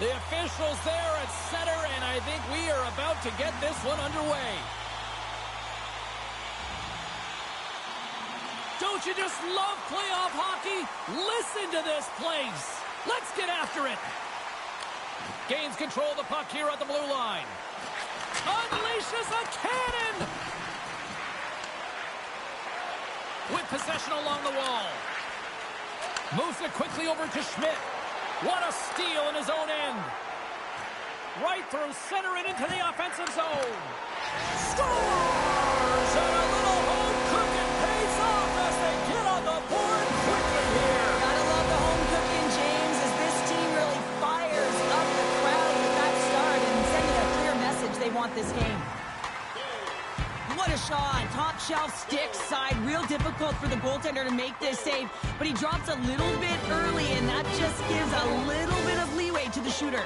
The officials there at center, and I think we are about to get this one underway. Don't you just love playoff hockey? Listen to this place. Let's get after it. Gains control of the puck here at the blue line. Unleashes a cannon. With possession along the wall. Moves it quickly over to Schmidt. What a steal in his own end. Right through center and into the offensive zone. Scores! And a little home cooking pays off as they get on the board quickly here. Gotta love the home cooking, James, as this team really fires up the crowd with that start and sending a clear message they want this game. What a shot. Top shelf stick side. Real difficult for the goaltender to make this save. But he drops a little bit early, and that just gives a little bit of leeway to the shooter.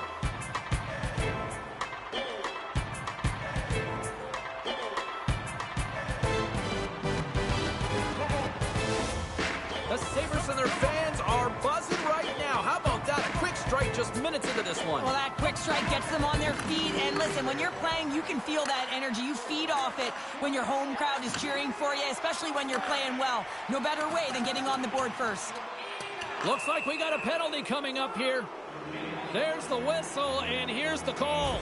The Sabres and their fans are buzzing right now. How about that? A quick strike just minutes into this one. Well, that quick strike gets them on their feet. And listen, when you're playing, you can feel that energy. You feed off it when your home crowd is cheering for you, especially when you're playing well. No better way than getting on the board first. Looks like we got a penalty coming up here. There's the whistle, and here's the call.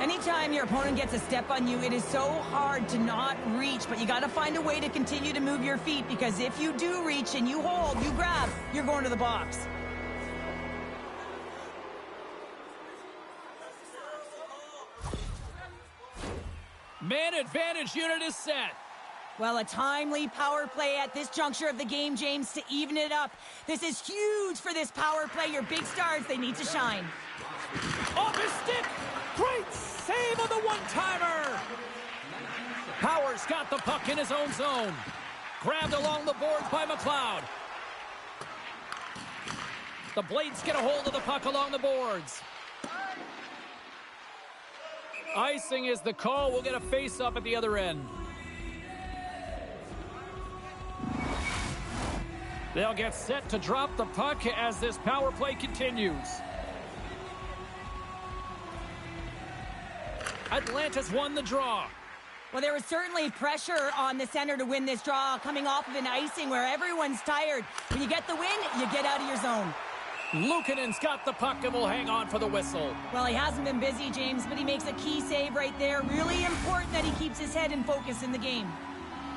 Anytime your opponent gets a step on you, it is so hard to not reach, but you got to find a way to continue to move your feet, because if you do reach and you hold, you grab, you're going to the box. Man advantage unit is set. Well, a timely power play at this juncture of the game, James, to even it up. This is huge for this power play. Your big stars, they need to shine. Off his stick. Great save on the one-timer. Powers got the puck in his own zone. Grabbed along the boards by McLeod. The Blades get a hold of the puck along the boards. Icing is the call. We'll get a face-up at the other end. They'll get set to drop the puck as this power play continues. Atlanta's won the draw. Well, there was certainly pressure on the center to win this draw, coming off of an icing where everyone's tired. When you get the win, you get out of your zone. Luukkonen's got the puck and will hang on for the whistle. Well, he hasn't been busy, James, but he makes a key save right there. Really important that he keeps his head in focus in the game.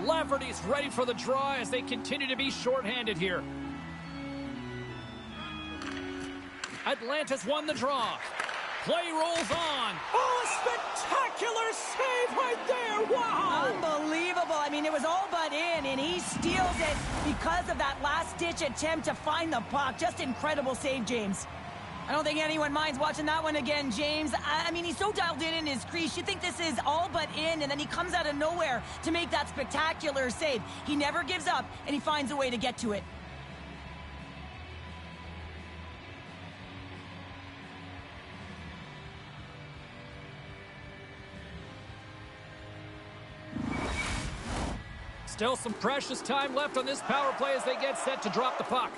Lafferty's ready for the draw as they continue to be shorthanded here. Atlanta's won the draw. Play rolls on. Oh, a spectacular save right there. Wow. Unbelievable. I mean, it was all but in, and he steals it because of that last-ditch attempt to find the puck. Just incredible save, James. I don't think anyone minds watching that one again, James. I mean, he's so dialed in his crease. You think this is all but in, and then he comes out of nowhere to make that spectacular save. He never gives up, and he finds a way to get to it. Still some precious time left on this power play as they get set to drop the puck.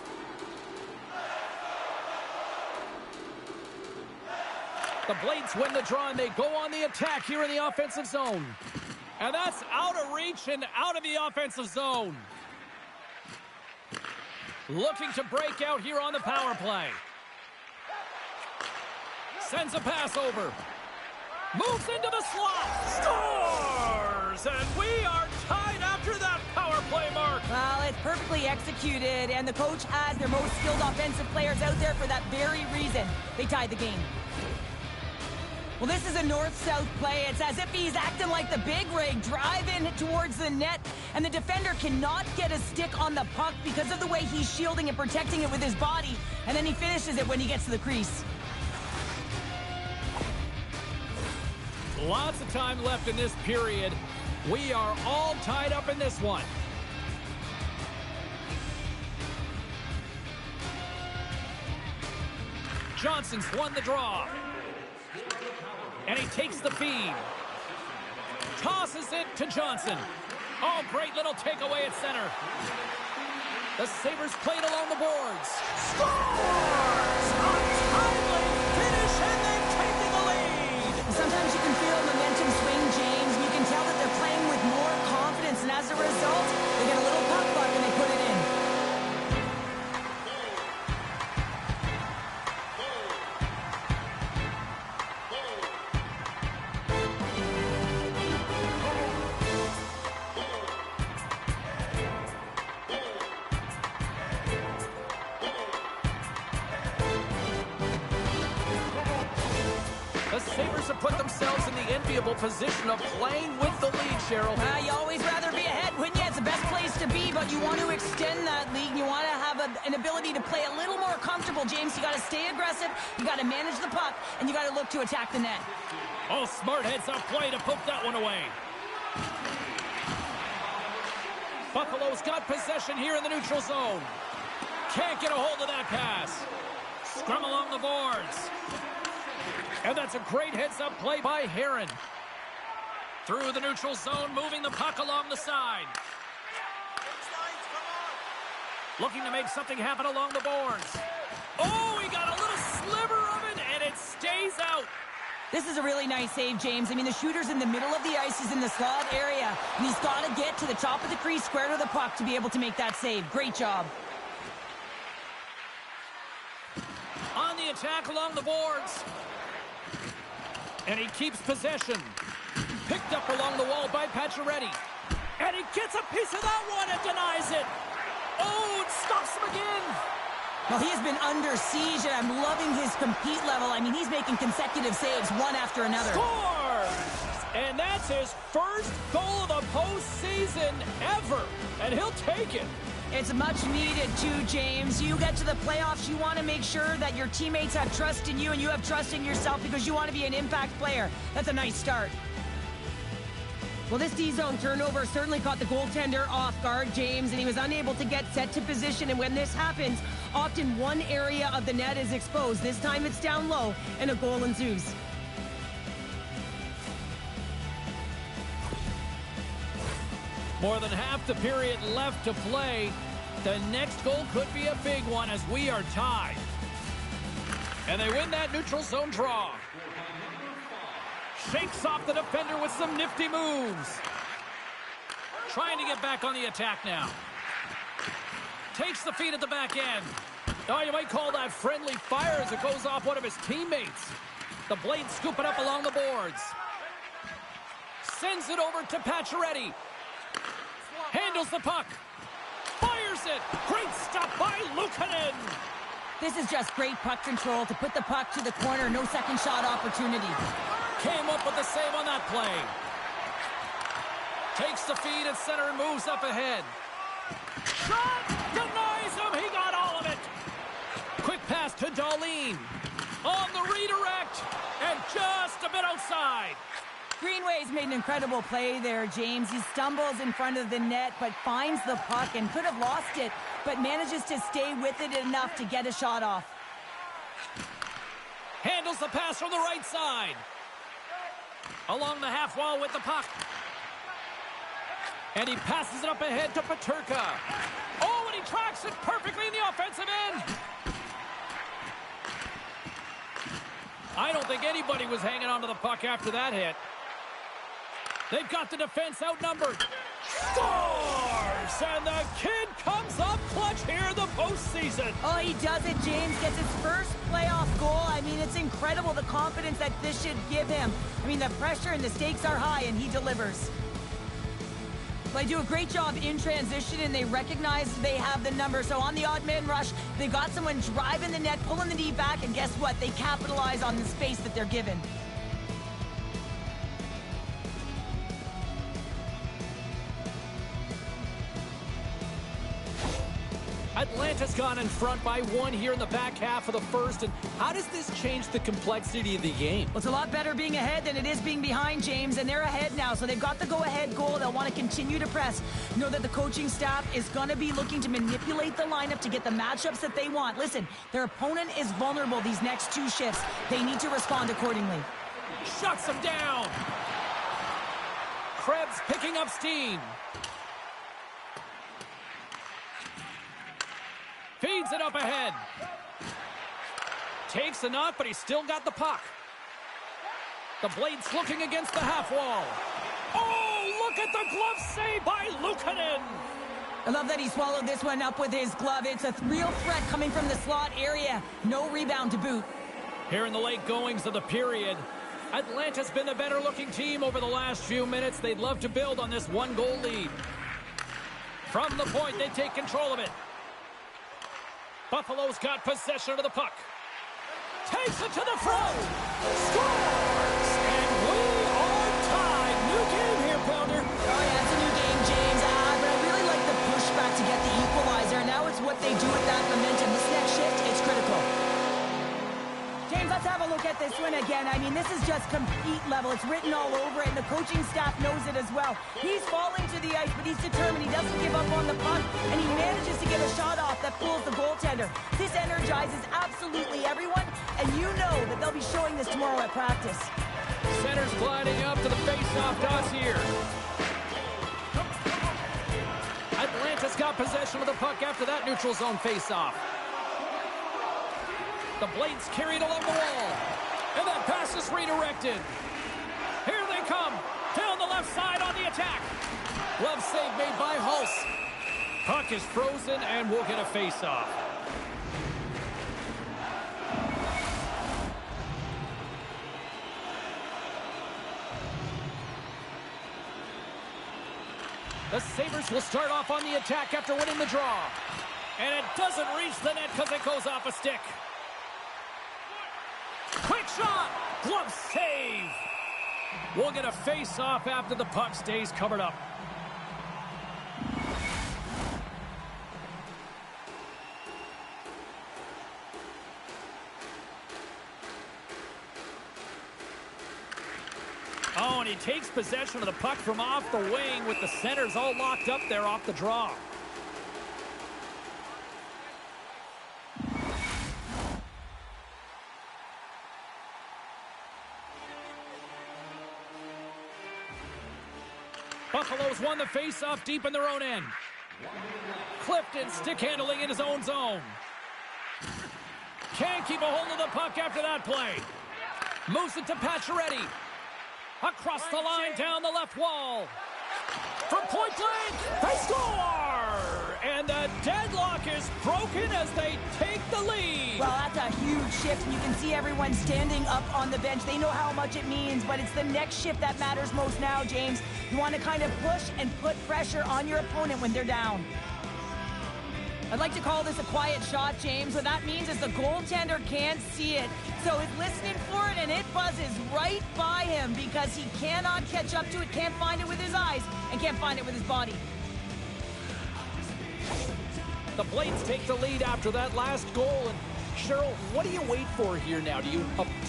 The Blades win the draw, and they go on the attack here in the offensive zone. And that's out of reach and out of the offensive zone. Looking to break out here on the power play. Sends a pass over. Moves into the slot. Scores! And we are tied after that power play, Mark. Well, it's perfectly executed, and the coach has their most skilled offensive players out there for that very reason. They tied the game. Well, this is a north-south play. It's as if he's acting like the big rig, driving towards the net, and the defender cannot get a stick on the puck because of the way he's shielding and protecting it with his body, and then he finishes it when he gets to the crease. Lots of time left in this period. We are all tied up in this one. Johnson's won the draw. And he takes the feed. Tosses it to Johnson. Oh, great little takeaway at center. The Sabres played along the boards. Scores! A timely finish have put themselves in the enviable position of playing with the lead, Cheryl. You always rather be ahead, wouldn't you? It's the best place to be, but you want to extend that lead. You want to have an ability to play a little more comfortable, James. You got to stay aggressive, you got to manage the puck, and you got to look to attack the net. Oh, smart heads-up play to poke that one away. Buffalo's got possession here in the neutral zone. Can't get a hold of that pass. Scrum along the boards. And that's a great heads-up play by Heron. Through the neutral zone, moving the puck along the side. Looking to make something happen along the boards. Oh, he got a little sliver of it, and it stays out. This is a really nice save, James. I mean, the shooter's in the middle of the ice. He's in the slot area, and he's got to get to the top of the crease, square to the puck, to be able to make that save. Great job. On the attack along the boards. And he keeps possession. Picked up along the wall by Pacioretty. And he gets a piece of that one and denies it. Oh, it stops him again. Well, he has been under siege, and I'm loving his compete level. I mean, he's making consecutive saves, one after another. Scores! And that's his first goal of the postseason ever. And he'll take it. It's much needed, too, James. You get to the playoffs, you want to make sure that your teammates have trust in you and you have trust in yourself because you want to be an impact player. That's a nice start. Well, this D-zone turnover certainly caught the goaltender off guard, James, and he was unable to get set to position. And when this happens, often one area of the net is exposed. This time it's down low, and a goal ensues. More than half the period left to play. The next goal could be a big one as we are tied. And they win that neutral zone draw. Shakes off the defender with some nifty moves. Trying to get back on the attack now. Takes the feed at the back end. Oh, you might call that friendly fire as it goes off one of his teammates. The blade scooping up along the boards. Sends it over to Pacioretty. Handles the puck. Fires it. Great stop by Luukkonen. This is just great puck control to put the puck to the corner. No second shot opportunity. Came up with the save on that play. Takes the feed at center and moves up ahead. Shot! Denies him. He got all of it. Quick pass to Darlene. On the redirect. And just a bit outside. Greenway's made an incredible play there, James. He stumbles in front of the net, but finds the puck and could have lost it, but manages to stay with it enough to get a shot off. Handles the pass from the right side. Along the half wall with the puck. And he passes it up ahead to Peterka. Oh, and he tracks it perfectly in the offensive end. I don't think anybody was hanging onto the puck after that hit. They've got the defense outnumbered. Scores! And the kid comes up clutch here in the postseason. Oh, he does it, James. Gets his first playoff goal. I mean, it's incredible the confidence that this should give him. I mean, the pressure and the stakes are high, and he delivers. Well, they do a great job in transition, and they recognize they have the number. So on the odd man rush, they got someone driving the net, pulling the knee back, and guess what? They capitalize on the space that they're given. Atlanta's gone in front by one here in the back half of the first. And how does this change the complexity of the game? Well, it's a lot better being ahead than it is being behind, James, and they're ahead now. So they've got the go-ahead goal. They'll want to continue to press. Know that the coaching staff is going to be looking to manipulate the lineup to get the matchups that they want. Listen, their opponent is vulnerable these next two shifts. They need to respond accordingly. Shuts him down. Krebs picking up steam. Feeds it up ahead. Takes a knock, but he's still got the puck. The blade's looking against the half wall. Oh, look at the glove save by Luukkonen. I love that he swallowed this one up with his glove. It's a real threat coming from the slot area. No rebound to boot. Here in the late goings of the period, Atlanta's been the better looking team over the last few minutes. They'd love to build on this one-goal lead. From the point, they take control of it. Buffalo's got possession of the puck. Takes it to the front. Scores! and I mean, this is just compete level. It's written all over it, and the coaching staff knows it as well. He's falling to the ice, but he's determined. He doesn't give up on the puck, and he manages to get a shot off that fools the goaltender. This energizes absolutely everyone, and you know that they'll be showing this tomorrow at practice. Center's gliding up to the face-off dots here. Atlanta's got possession of the puck after that neutral zone face-off. The Blades carried along the wall. And that pass is redirected. Here they come. Down the left side on the attack. Glove save made by Hulse. Puck is frozen and we'll get a face-off. The Sabres will start off on the attack after winning the draw. And it doesn't reach the net because it goes off a stick. Quick shot! Glove save! We'll get a face-off after the puck stays covered up. Oh, and he takes possession of the puck from off the wing with the centers all locked up there off the draw. Buffalo's won the face-off deep in their own end. Clifton stick handling in his own zone. Can't keep a hold of the puck after that play. Moves it to Pacioretty. Across the line, down the left wall. From point blank, they score! And the deadlock is broken as they take the lead. Well, that's a huge shift, and you can see everyone standing up on the bench. They know how much it means, but it's the next shift that matters most now, James. You want to kind of push and put pressure on your opponent when they're down. I'd like to call this a quiet shot, James. What that means is the goaltender can't see it. So he's listening for it, and it buzzes right by him because he cannot catch up to it, can't find it with his eyes, and can't find it with his body. The Blades take the lead after that last goal. And Cheryl, what do you wait for here now? Do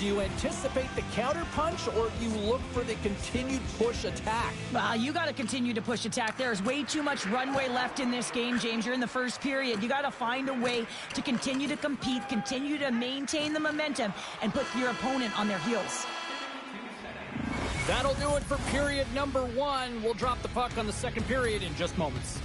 you anticipate the counter punch, or do you look for the continued push attack? Well, you got to continue to push attack. There's way too much runway left in this game, James. You're in the first period. You got to find a way to continue to compete, continue to maintain the momentum, and put your opponent on their heels. That'll do it for period number 1. We'll drop the puck on the second period in just moments.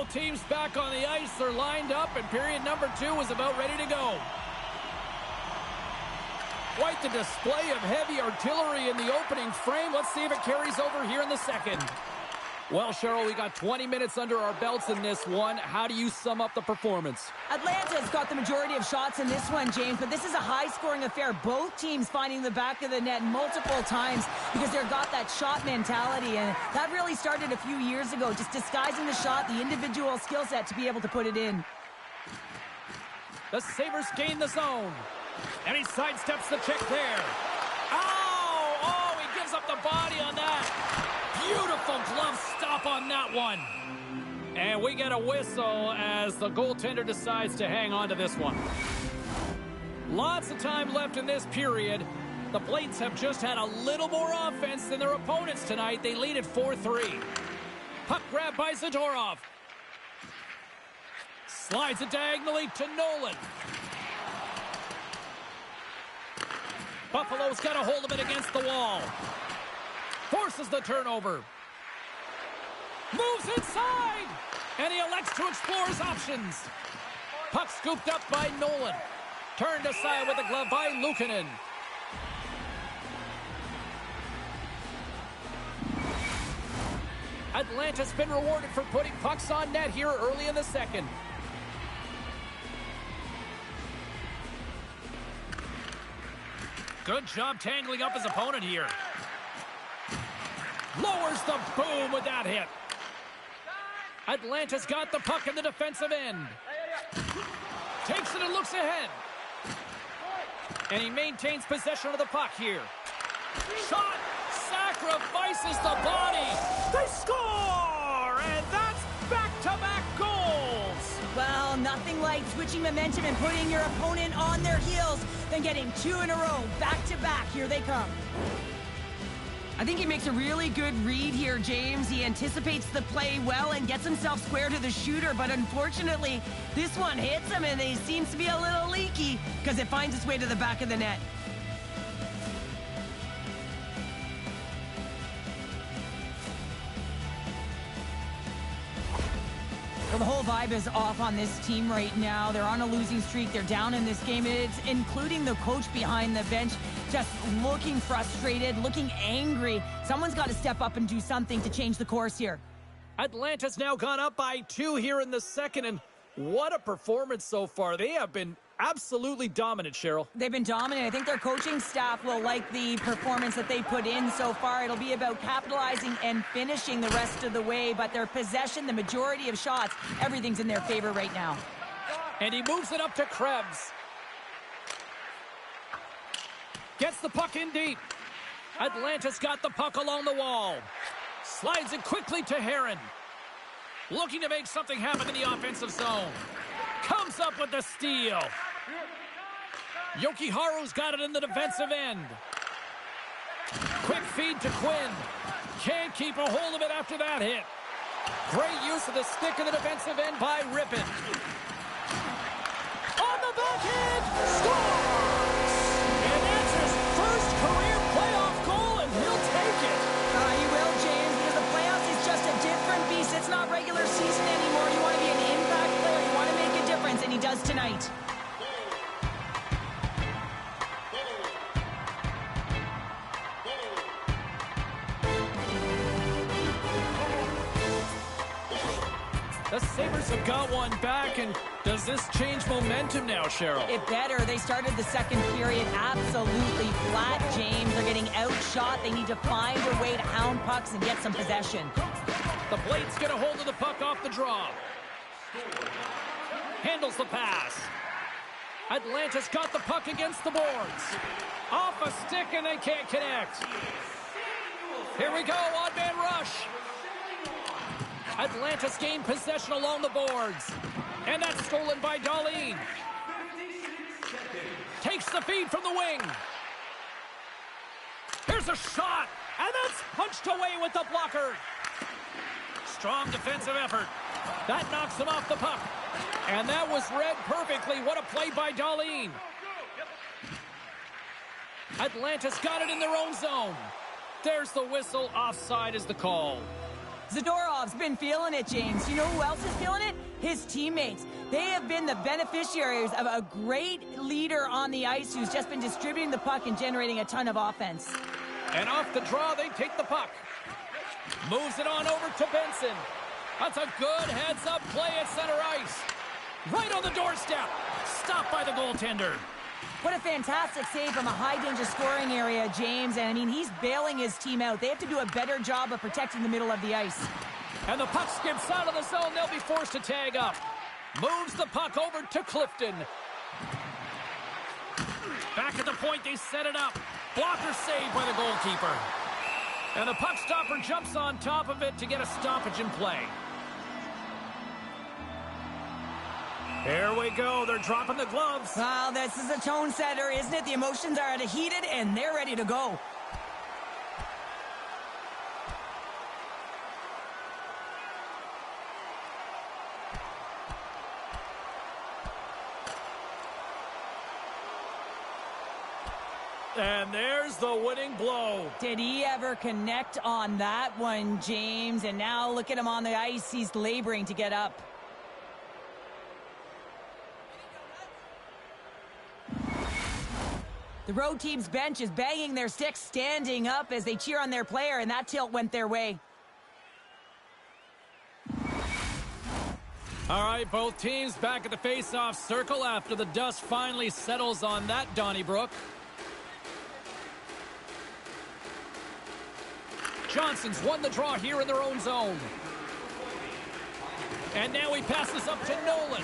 Both teams back on the ice. They're lined up, and period number 2 is about ready to go. Quite the display of heavy artillery in the opening frame. Let's see if it carries over here in the second. Well, Cheryl, we got 20 minutes under our belts in this one. How do you sum up the performance? Atlanta's got the majority of shots in this one, James, but this is a high-scoring affair. Both teams finding the back of the net multiple times because they've got that shot mentality, and that really started a few years ago, just disguising the shot, the individual skill set to be able to put it in. The Sabres gain the zone, and he sidesteps the check there. Oh, he gives up the body on that. Beautiful glove stop on that one. And we get a whistle as the goaltender decides to hang on to this one. Lots of time left in this period. The Blades have just had a little more offense than their opponents tonight. They lead at 4-3. Puck grab by Zadorov. Slides it diagonally to Nolan. Buffalo's got a hold of it against the wall. Forces the turnover. Moves inside. And he elects to explore his options. Puck scooped up by Nolan. Turned aside with a glove by Luukkonen. Atlanta's been rewarded for putting pucks on net here early in the second. Good job tangling up his opponent here. Lowers the boom with that hit. Atlanta's got the puck in the defensive end. Takes it and looks ahead. And he maintains possession of the puck here. Shot! Sacrifices the body. They score! And that's back-to-back goals. Well, nothing like switching momentum and putting your opponent on their heels than getting 2 in a row, back-to-back. Here they come. I think he makes a really good read here, James. He anticipates the play well and gets himself square to the shooter, but unfortunately, this one hits him and he seems to be a little leaky because it finds its way to the back of the net. Well, the whole vibe is off on this team right now. They're on a losing streak. They're down in this game. It's including the coach behind the bench, just looking frustrated, looking angry. Someone's got to step up and do something to change the course here. Atlanta's now gone up by 2 here in the second, and what a performance so far. They have been absolutely dominant, Cheryl. They've been dominant. I think their coaching staff will like the performance that they put in so far. It'll be about capitalizing and finishing the rest of the way, but their possession, the majority of shots, everything's in their favor right now. And he moves it up to Krebs. Gets the puck in deep. Atlanta's got the puck along the wall. Slides it quickly to Heron. Looking to make something happen in the offensive zone. Comes up with the steal. Jokiharju's got it in the defensive end. Quick feed to Quinn. Can't keep a hold of it after that hit. Great use of the stick in the defensive end by Rippon. On the backhand, scores! And that's his first career playoff goal, and he'll take it. He will, James, because the playoffs is just a different beast. It's not regular season anymore. You want to be an impact player. You want to make a difference, and he does tonight. The Sabres have got one back, and does this change momentum now, Cheryl? It better. They started the second period absolutely flat, James. They're getting outshot. They need to find a way to hound pucks and get some possession. The Blades get a hold of the puck off the draw. Handles the pass. Atlanta's got the puck against the boards. Off a stick, and they can't connect. Here we go, odd-man rush. Atlanta's gained possession along the boards. And that's stolen by Dahlin. Takes the feed from the wing. Here's a shot. And that's punched away with the blocker. Strong defensive effort. That knocks him off the puck. And that was read perfectly. What a play by Dahlin. Atlanta's got it in their own zone. There's the whistle. Offside is the call. Zadorov's been feeling it, James. You know who else is feeling it? His teammates. They have been the beneficiaries of a great leader on the ice who's just been distributing the puck and generating a ton of offense. And off the draw, they take the puck. Moves it on over to Benson. That's a good heads-up play at center ice. Right on the doorstep. Stopped by the goaltender. What a fantastic save from a high-danger scoring area, James. And, I mean, he's bailing his team out. They have to do a better job of protecting the middle of the ice. And the puck skips out of the zone. They'll be forced to tag up. Moves the puck over to Clifton. Back at the point, they set it up. Blocker saved by the goalkeeper. And the puck stopper jumps on top of it to get a stoppage in play. Here we go. They're dropping the gloves. Well, this is a tone setter, isn't it? The emotions are heated, and they're ready to go. And there's the winning blow. Did he ever connect on that one, James? And now look at him on the ice. He's laboring to get up. The road team's bench is banging their sticks, standing up as they cheer on their player, and that tilt went their way. All right, both teams back at the face-off circle after the dust finally settles on that Donnybrook. Johnson's won the draw here in their own zone. And now he passes up to Nolan.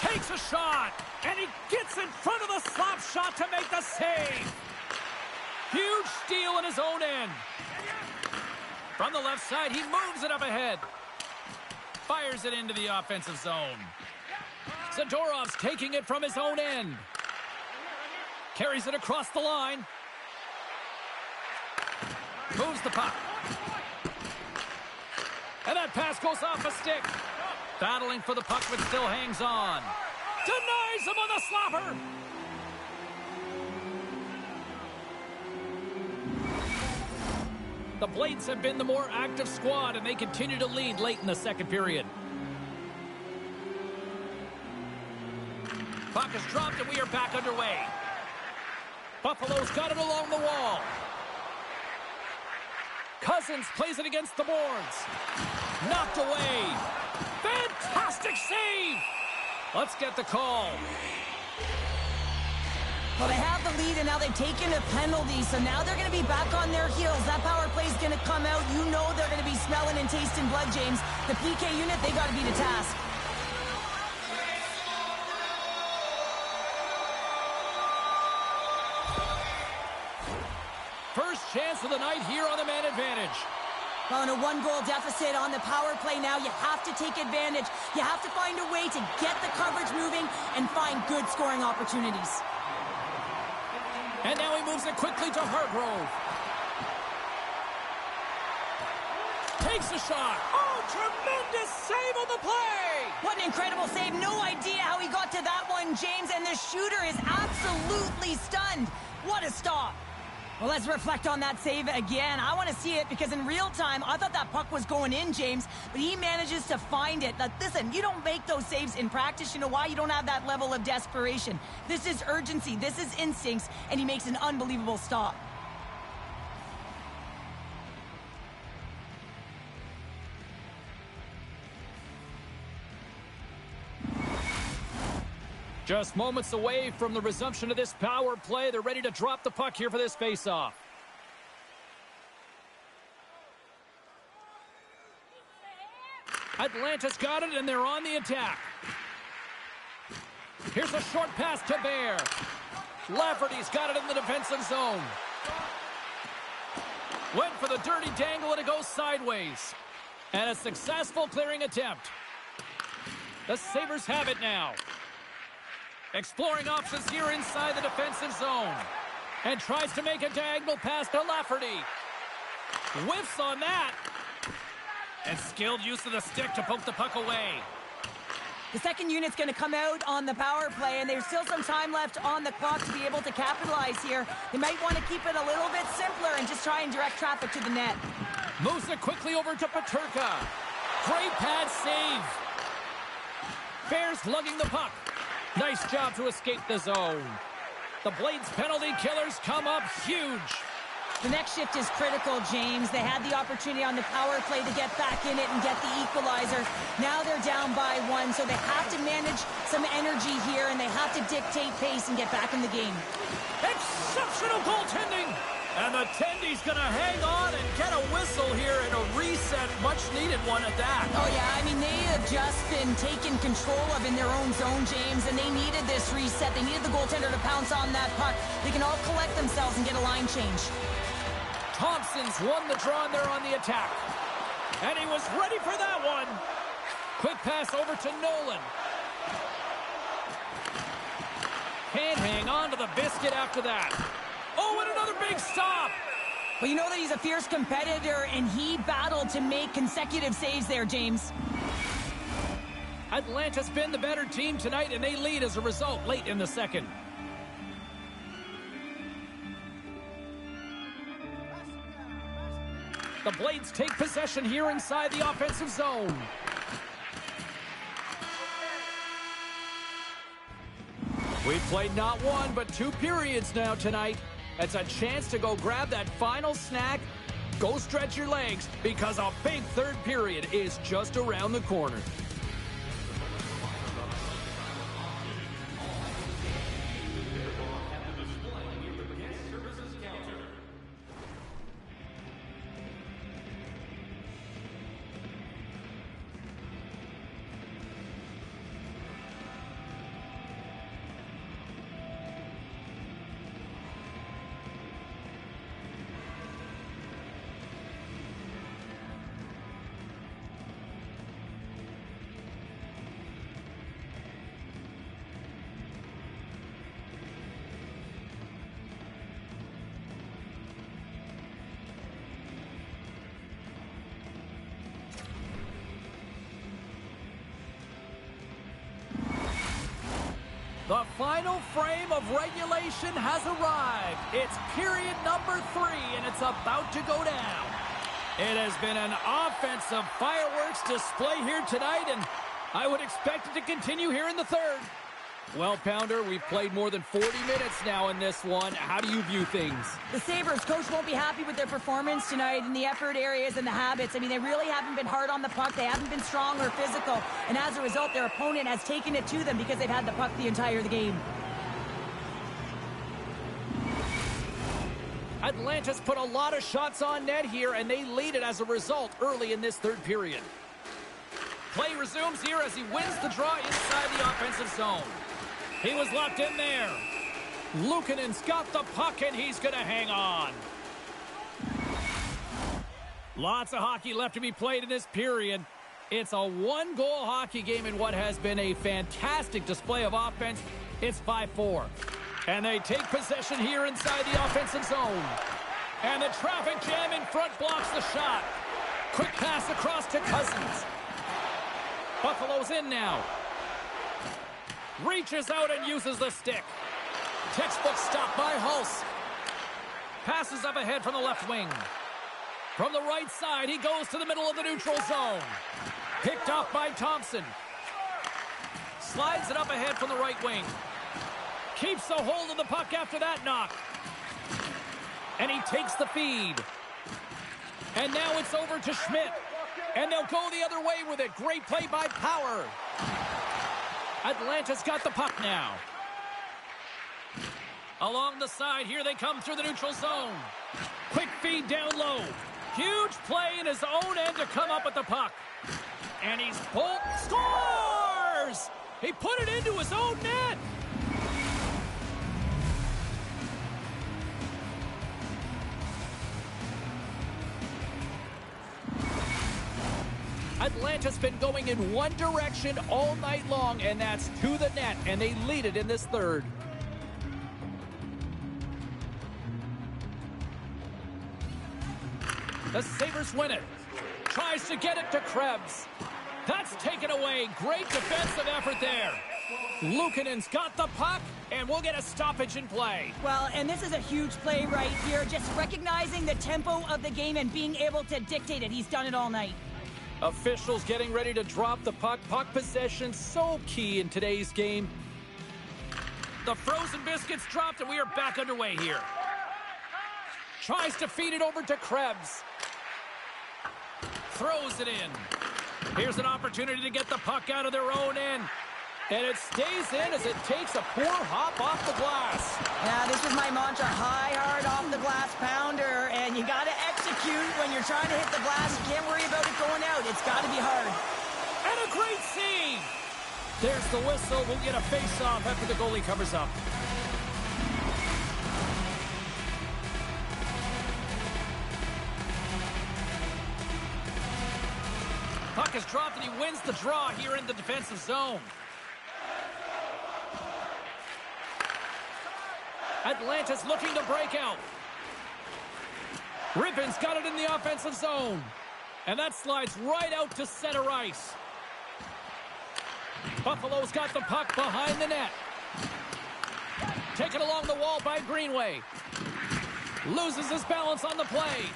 Takes a shot, and he gets in front of the slap shot to make the save. Huge steal in his own end. From the left side, he moves it up ahead. Fires it into the offensive zone. Zadorov's taking it from his own end. Carries it across the line. Moves the puck. And that pass goes off a stick. Battling for the puck, but still hangs on. Denies him on the slapper. The Blades have been the more active squad, and they continue to lead late in the second period. Puck is dropped, and we are back underway. Buffalo's got it along the wall. Cousins plays it against the boards. Knocked away. Fantastic save! Let's get the call. Well, they have the lead, and now they've taken a penalty, so now they're going to be back on their heels. That power play is going to come out. You know they're going to be smelling and tasting blood, James. The PK unit, they got to be the task. First chance of the night here on the man advantage. Well, in a one-goal deficit on the power play now, you have to take advantage. You have to find a way to get the coverage moving and find good scoring opportunities. And now he moves it quickly to Hargrove. Takes a shot. Oh, tremendous save on the play! What an incredible save. No idea how he got to that one, James, and the shooter is absolutely stunned. What a stop. Well, let's reflect on that save again. I want to see it because in real time, I thought that puck was going in, James, but he manages to find it. Now, listen, you don't make those saves in practice. You know why? You don't have that level of desperation. This is urgency. This is instincts, and he makes an unbelievable stop. Just moments away from the resumption of this power play. They're ready to drop the puck here for this faceoff. Atlanta's got it, and they're on the attack. Here's a short pass to Bear. Lafferty's got it in the defensive zone. Went for the dirty dangle, and it goes sideways. And a successful clearing attempt. The Sabres have it now. Exploring options here inside the defensive zone. And tries to make a diagonal pass to Lafferty. Whiffs on that. And skilled use of the stick to poke the puck away. The second unit's going to come out on the power play, and there's still some time left on the clock to be able to capitalize here. They might want to keep it a little bit simpler and just try and direct traffic to the net. Moves it quickly over to Paterka. Great pad save. Bears lugging the puck. Nice job to escape the zone. The Blades penalty killers come up huge. The next shift is critical, James. They had the opportunity on the power play to get back in it and get the equalizer. Now they're down by 1, so they have to manage some energy here, and they have to dictate pace and get back in the game. Exceptional goaltending! And the Tendy's going to hang on and get a whistle here and a reset, much-needed one at that. Oh, yeah, I mean, they have just been taken control of in their own zone, James, and they needed this reset. They needed the goaltender to pounce on that puck. They can all collect themselves and get a line change. Thompson's won the draw there on the attack. And he was ready for that one. Quick pass over to Nolan. Can't hang on to the biscuit after that. Oh, and another big stop. Well, you know that he's a fierce competitor, and he battled to make consecutive saves there, James. Atlanta's been the better team tonight, and they lead as a result late in the second. The Blades take possession here inside the offensive zone. We've played not one, but 2 periods now tonight. It's a chance to go grab that final snack. Go stretch your legs, because a big third period is just around the corner. The final frame of regulation has arrived. It's period number 3, and it's about to go down. It has been an offensive fireworks display here tonight, and I would expect it to continue here in the third. Well, Pounder, we've played more than 40 minutes now in this one. How do you view things? The Sabres coach won't be happy with their performance tonight in the effort areas and the habits. I mean, they really haven't been hard on the puck. They haven't been strong or physical. And as a result, their opponent has taken it to them because they've had the puck the entire game. Atlanta's put a lot of shots on net here, and they lead it as a result early in this third period. Play resumes here as he wins the draw inside the offensive zone. He was locked in there. Luukkonen's got the puck, and he's going to hang on. Lots of hockey left to be played in this period. It's a one-goal hockey game in what has been a fantastic display of offense. It's 5-4. And they take possession here inside the offensive zone. And the traffic jam in front blocks the shot. Quick pass across to Cousins. Buffalo's in now. Reaches out and uses the stick. Textbook stop by Hulse. Passes up ahead from the left wing. From the right side, he goes to the middle of the neutral zone. Picked off by Thompson. Slides it up ahead from the right wing. Keeps a hold of the puck after that knock. And he takes the feed. And now it's over to Schmidt. And they'll go the other way with it. Great play by Power. Atlanta's got the puck now. Along the side, here they come through the neutral zone. Quick feed down low. Huge play in his own end to come up with the puck. And he's pulled. Scores! He put it into his own net. Atlanta's been going in one direction all night long, and that's to the net, and they lead it in this third. The Sabres win it. Tries to get it to Krebs. That's taken away. Great defensive effort there. Luukkonen's got the puck, and we'll get a stoppage in play. Well, and this is a huge play right here. Just recognizing the tempo of the game and being able to dictate it. He's done it all night. Officials getting ready to drop the puck. Puck possession so key in today's game. The frozen biscuits dropped, and we are back underway here. Tries to feed it over to Krebs. Throws it in. Here's an opportunity to get the puck out of their own end. And it stays in as it takes a poor hop off the glass. Yeah, this is my mantra. High, hard, off the glass pounder. And you got to execute when you're trying to hit the glass. You can't worry about it going out. It's got to be hard. And a great save. There's the whistle. We'll get a face-off after the goalie covers up. Puck is dropped, and he wins the draw here in the defensive zone. Atlanta's looking to break out. Rippon's got it in the offensive zone. And that slides right out to center ice. Buffalo's got the puck behind the net. Taken along the wall by Greenway. Loses his balance on the play.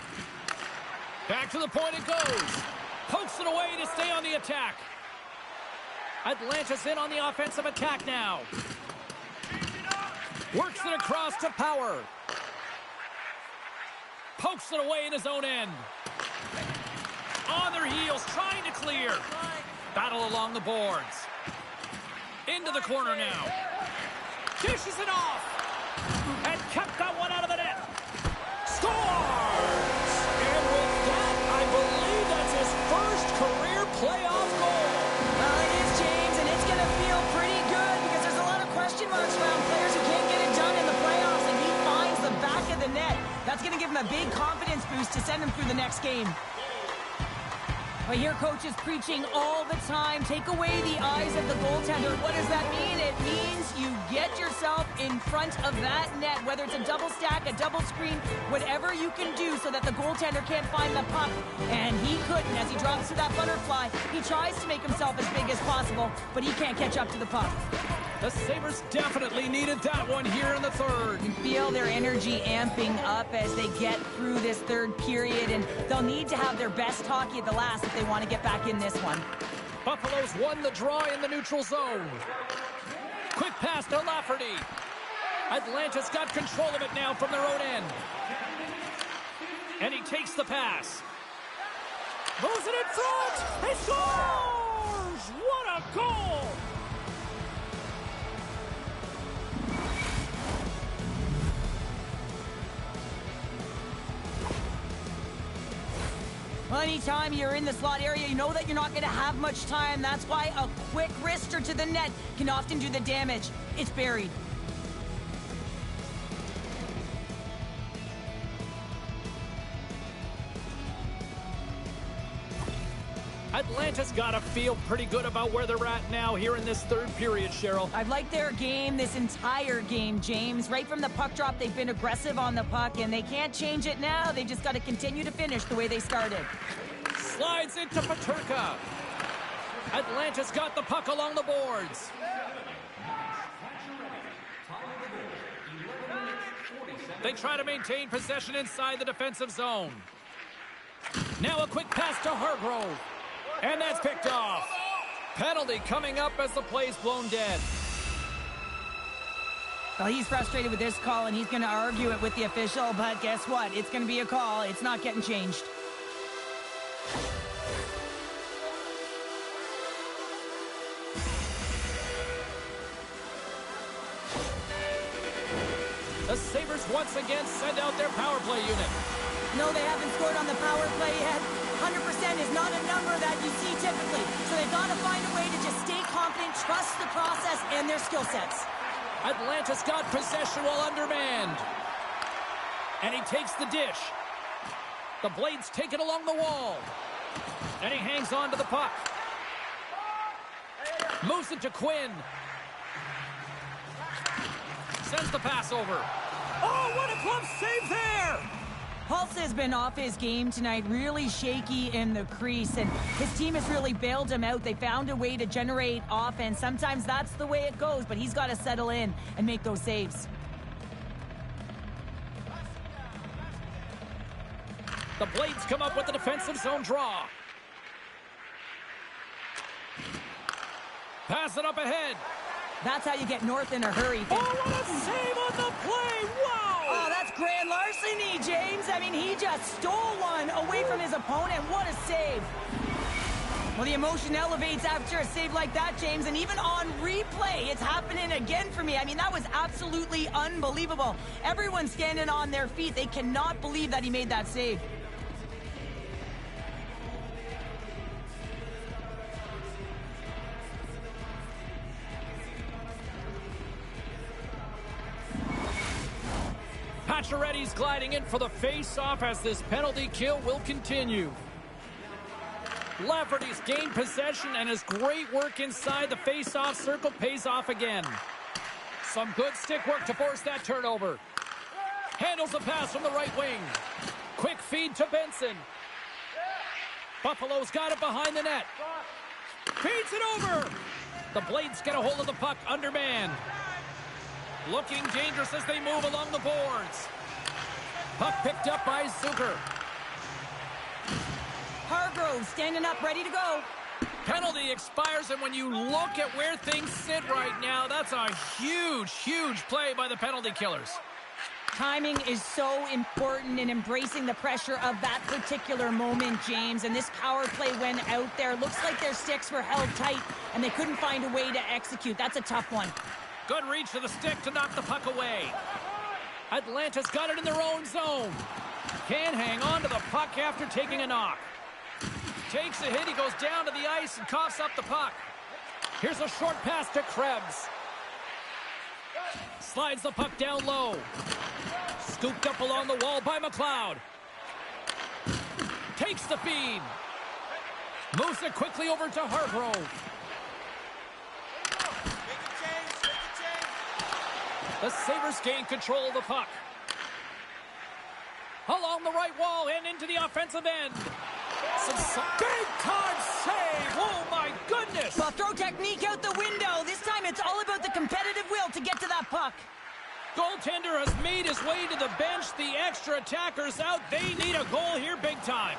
Back to the point it goes. Pokes it away to stay on the attack. Atlanta's in on the offensive attack now. Works it across to Power. Pokes it away in his own end. On their heels, trying to clear. Battle along the boards. Into the corner now. Dishes it off. And kept that one out of the net. Scores! And with that, I believe that's his first career playoff goal. Well, it is, James, and it's going to feel pretty good because there's a lot of question marks around players who can't get it done in the playoffs, and he finds the back of the net. That's going to give him a big confidence boost to send him through the next game. I hear coaches preaching all the time, take away the eyes of the goaltender. What does that mean? It means you get yourself in front of that net, whether it's a double stack, a double screen, whatever you can do so that the goaltender can't find the puck. And he couldn't. As he drops to that butterfly, he tries to make himself as big as possible, but he can't catch up to the puck. The Sabres definitely needed that one here in the third. You feel their energy amping up as they get through this third period, and they'll need to have their best hockey at the last if they want to get back in this one. Buffalo's won the draw in the neutral zone. Quick pass to Lafferty. Atlanta's got control of it now from their own end. And he takes the pass. Moves it in front. He scores! What a goal! Well, anytime you're in the slot area, you know that you're not going to have much time. That's why a quick wrister to the net can often do the damage. It's buried. Atlanta's got to feel pretty good about where they're at now here in this third period, Cheryl. I've liked their game this entire game, James. Right from the puck drop, they've been aggressive on the puck, and they can't change it now. They just got to continue to finish the way they started. Slides into Peterka. Atlanta's got the puck along the boards. They try to maintain possession inside the defensive zone. Now a quick pass to Hargrove. And that's picked off. Penalty coming up as the play's blown dead. Well, he's frustrated with this call, and he's going to argue it with the official, but guess what? It's going to be a call. It's not getting changed. The Sabres once again send out their power play unit. No, they haven't scored on the power play yet. 100% is not a number that you see typically. So they've got to find a way to just stay confident, trust the process and their skill sets. Atlanta's got possession while undermanned. And he takes the dish. The blade's taken along the wall. And he hangs on to the puck. Moves it to Quinn. Sends the pass over. Oh, what a glove save there! Pulse has been off his game tonight, really shaky in the crease, and his team has really bailed him out. They found a way to generate offense. Sometimes that's the way it goes, but he's got to settle in and make those saves. The Blades come up with the defensive zone draw. Pass it up ahead. That's how you get north in a hurry. Oh, what a save on the play! Wow! Oh, that's grand larceny, James. I mean, he just stole one away from his opponent. What a save. Well, the emotion elevates after a save like that, James, and even on replay, it's happening again for me. I mean, that was absolutely unbelievable. Everyone's standing on their feet. They cannot believe that he made that save. Pacioretty's gliding in for the face-off as this penalty kill will continue. Lafferty's gained possession, and his great work inside the face-off circle pays off again. Some good stick work to force that turnover. Handles the pass from the right wing. Quick feed to Benson. Buffalo's got it behind the net. Feeds it over. The Blades get a hold of the puck undermanned. Looking dangerous as they move along the boards. Puck picked up by Zucker. Hargrove standing up, ready to go. Penalty expires, and when you look at where things sit right now, that's a huge, huge play by the penalty killers. Timing is so important in embracing the pressure of that particular moment, James. And this power play went out there. Looks like their sticks were held tight, and they couldn't find a way to execute. That's a tough one. Good reach to the stick to knock the puck away. Atlanta's got it in their own zone. Can't hang on to the puck after taking a knock. Takes a hit, he goes down to the ice and coughs up the puck. Here's a short pass to Krebs. Slides the puck down low. Scooped up along the wall by McLeod. Takes the feed. Moves it quickly over to Hargrove. The Sabres gain control of the puck. Along the right wall and into the offensive end. Some big-time save! Oh, my goodness! Well, throw technique out the window. This time it's all about the competitive will to get to that puck. Goaltender has made his way to the bench. The extra attackers out. They need a goal here big time.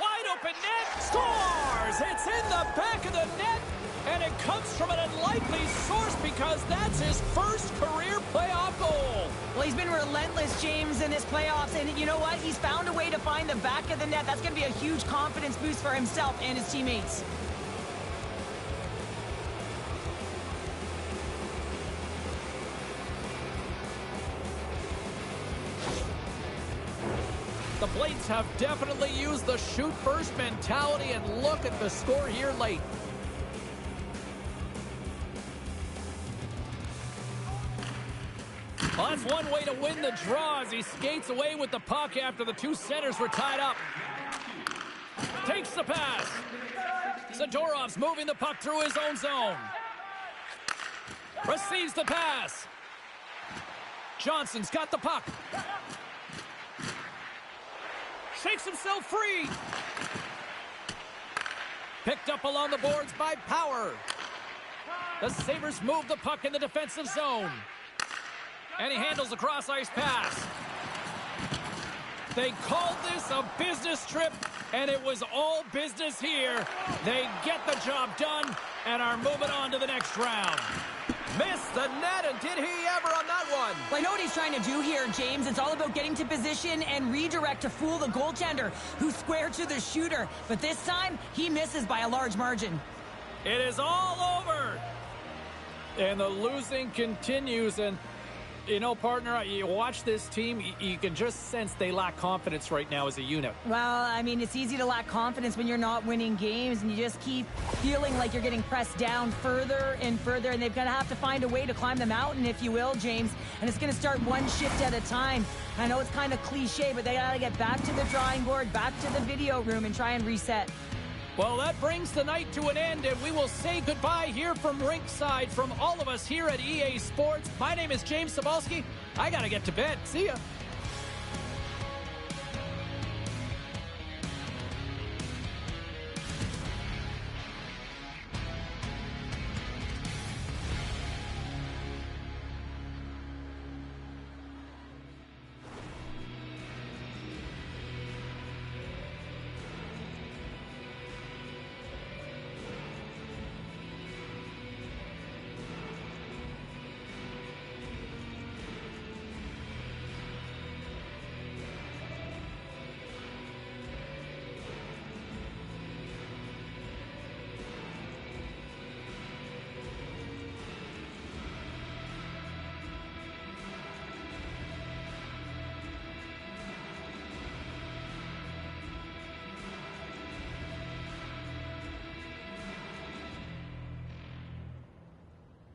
Wide open net. Scores! It's in the back of the net. And it comes from an unlikely source because that's his first career playoff goal. Well, he's been relentless, James, in his playoffs. And you know what? He's found a way to find the back of the net. That's going to be a huge confidence boost for himself and his teammates. The Blades have definitely used the shoot-first mentality, and look at the score here late. Well, that's one way to win the draw as he skates away with the puck after the two centers were tied up. Takes the pass. Zadorov's moving the puck through his own zone. Receives the pass. Johnson's got the puck. Shakes himself free. Picked up along the boards by Power. The Sabres move the puck in the defensive zone. And he handles the cross-ice pass. They called this a business trip, and it was all business here. They get the job done and are moving on to the next round. Missed the net, and did he ever on that one? Well, I know what he's trying to do here, James. It's all about getting to position and redirect to fool the goaltender, who's square to the shooter. But this time, he misses by a large margin. It is all over. And the losing continues, and you know, partner, you watch this team, you can just sense they lack confidence right now as a unit. Well, I mean, it's easy to lack confidence when you're not winning games and you just keep feeling like you're getting pressed down further and further, and they're going to have to find a way to climb the mountain, if you will, James, and it's going to start one shift at a time. I know it's kind of cliche, but they got to get back to the drawing board, back to the video room, and try and reset. Well, that brings the night to an end, and we will say goodbye here from Rinkside from all of us here at EA Sports. My name is James Cebulski. I gotta get to bed. See ya.